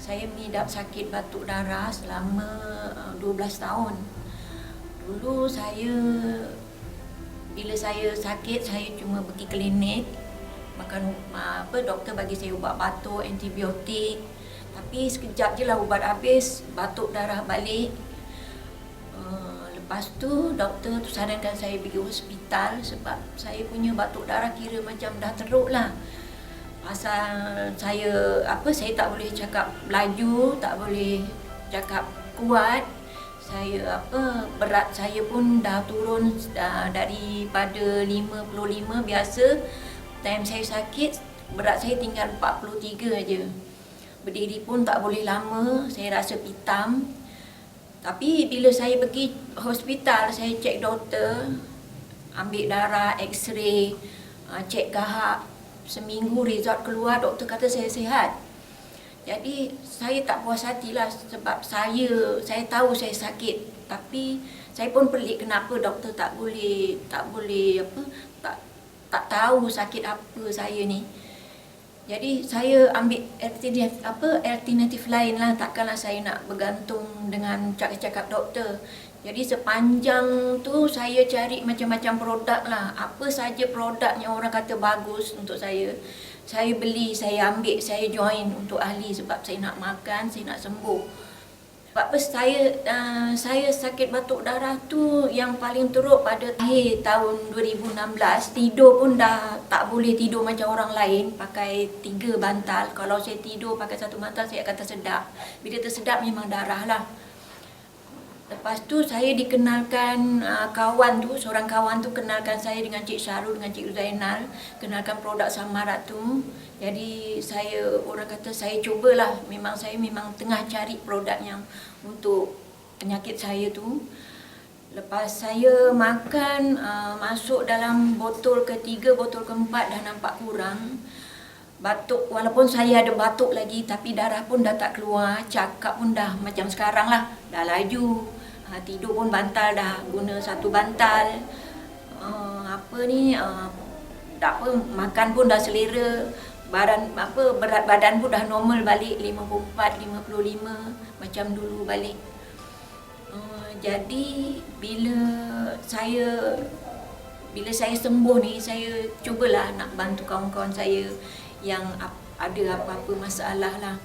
Saya mengidap sakit batuk darah selama 12 tahun. Dulu bila saya sakit, saya cuma pergi klinik, makan doktor bagi saya ubat batuk, antibiotik. Tapi sekejap je lah ubat habis, batuk darah balik. Lepas tu doktor tu sarankan saya pergi hospital sebab saya punya batuk darah kira macam dah teruk lah. Pasal saya tak boleh cakap laju, tak boleh cakap kuat. Berat saya pun dah turun daripada 55 biasa. Time saya sakit, berat saya tinggal 43 aja. Berdiri pun tak boleh lama, saya rasa pitam. Tapi bila saya pergi hospital, saya cek doktor, ambil darah, x-ray, cek kahak. Seminggu result keluar, doktor kata saya sihat. Jadi saya tak puas hatilah sebab saya tahu saya sakit. Tapi saya pun pelik kenapa doktor tak tahu sakit apa saya ni. Jadi saya ambil alternatif lain lah. Takkanlah saya nak bergantung dengan cakap-cakap doktor. Jadi sepanjang tu saya cari macam-macam produk lah. Apa saja produk yang orang kata bagus untuk saya beli, saya ambil, saya join untuk ahli sebab saya nak makan, saya nak sembuh. Sebab saya sakit batuk darah tu yang paling teruk pada akhir tahun 2016. Tidur pun dah tak boleh tidur macam orang lain, pakai 3 bantal. Kalau saya tidur pakai 1 bantal, saya akan tersedak. Bila tersedak memang darah lah. Lepas tu saya dikenalkan seorang kawan tu kenalkan saya dengan Cik Syarul, dengan Cik Zainal, kenalkan produk Samarat tu. Jadi orang kata saya cubalah, saya memang tengah cari produk yang untuk penyakit saya tu. Lepas saya makan, masuk dalam botol ke-3, botol ke-4 dah nampak kurang. Batuk, walaupun saya ada batuk lagi tapi darah pun dah tak keluar, cakap pun dah macam sekarang lah, dah laju. Tidur pun bantal dah guna 1 bantal. Makan pun dah selera. Berat badan pun dah normal balik, 54, 55 macam dulu balik. Jadi bila saya sembuh ni, saya cubalah nak bantu kawan-kawan saya yang ada apa-apa masalah lah,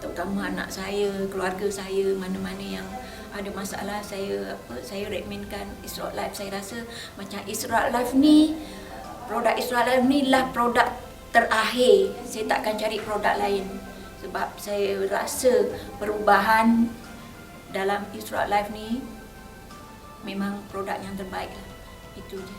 terutama anak saya, keluarga saya, mana-mana yang ada masalah, saya recommendkan Ishraq Life. Saya rasa macam Ishraq Life ni, produk Ishraq Life ni lah produk terakhir. Saya tak akan cari produk lain sebab saya rasa perubahan dalam Ishraq Life ni memang produk yang terbaik lah. Itu je.